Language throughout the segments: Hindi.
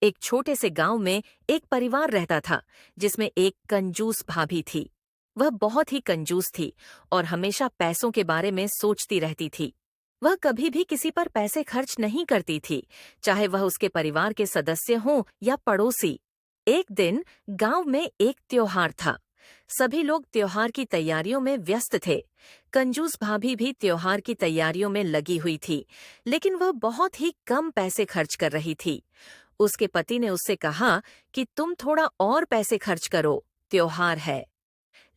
एक छोटे से गांव में एक परिवार रहता था जिसमें एक कंजूस भाभी थी। वह बहुत ही कंजूस थी और हमेशा पैसों के बारे में सोचती रहती थी। वह कभी भी किसी पर पैसे खर्च नहीं करती थी, चाहे वह उसके परिवार के सदस्य हों या पड़ोसी। एक दिन गांव में एक त्योहार था। सभी लोग त्योहार की तैयारियों में व्यस्त थे। कंजूस भाभी भी त्योहार की तैयारियों में लगी हुई थी, लेकिन वह बहुत ही कम पैसे खर्च कर रही थी। उसके पति ने उससे कहा कि तुम थोड़ा और पैसे खर्च करो, त्योहार है।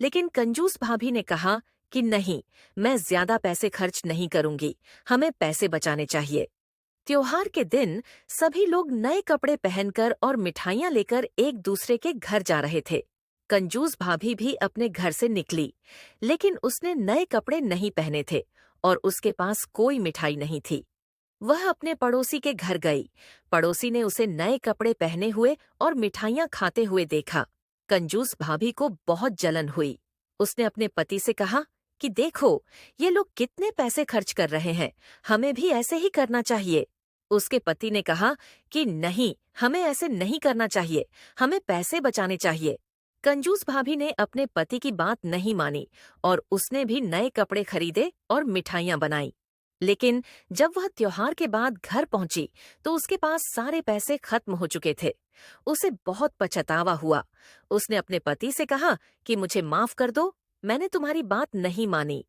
लेकिन कंजूस भाभी ने कहा कि नहीं, मैं ज्यादा पैसे खर्च नहीं करूंगी, हमें पैसे बचाने चाहिए। त्योहार के दिन सभी लोग नए कपड़े पहनकर और मिठाइयां लेकर एक दूसरे के घर जा रहे थे। कंजूस भाभी भी अपने घर से निकली, लेकिन उसने नए कपड़े नहीं पहने थे और उसके पास कोई मिठाई नहीं थी। वह अपने पड़ोसी के घर गई। पड़ोसी ने उसे नए कपड़े पहने हुए और मिठाइयां खाते हुए देखा। कंजूस भाभी को बहुत जलन हुई। उसने अपने पति से कहा कि देखो, ये लोग कितने पैसे खर्च कर रहे हैं, हमें भी ऐसे ही करना चाहिए। उसके पति ने कहा कि नहीं, हमें ऐसे नहीं करना चाहिए, हमें पैसे बचाने चाहिए। कंजूस भाभी ने अपने पति की बात नहीं मानी और उसने भी नए कपड़े खरीदे और मिठाइयां बनाई। लेकिन जब वह त्योहार के बाद घर पहुंची तो उसके पास सारे पैसे खत्म हो चुके थे। उसे बहुत पछतावा हुआ। उसने अपने पति से कहा कि मुझे माफ कर दो, मैंने तुम्हारी बात नहीं मानी।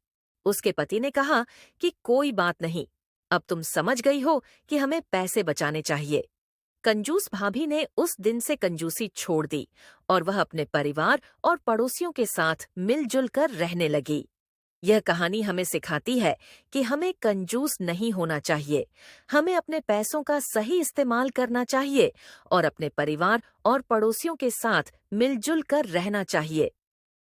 उसके पति ने कहा कि कोई बात नहीं, अब तुम समझ गई हो कि हमें पैसे बचाने चाहिए। कंजूस भाभी ने उस दिन से कंजूसी छोड़ दी और वह अपने परिवार और पड़ोसियों के साथ मिलजुल कर रहने लगी। यह कहानी हमें सिखाती है कि हमें कंजूस नहीं होना चाहिए। हमें अपने पैसों का सही इस्तेमाल करना चाहिए और अपने परिवार और पड़ोसियों के साथ मिलजुल कर रहना चाहिए।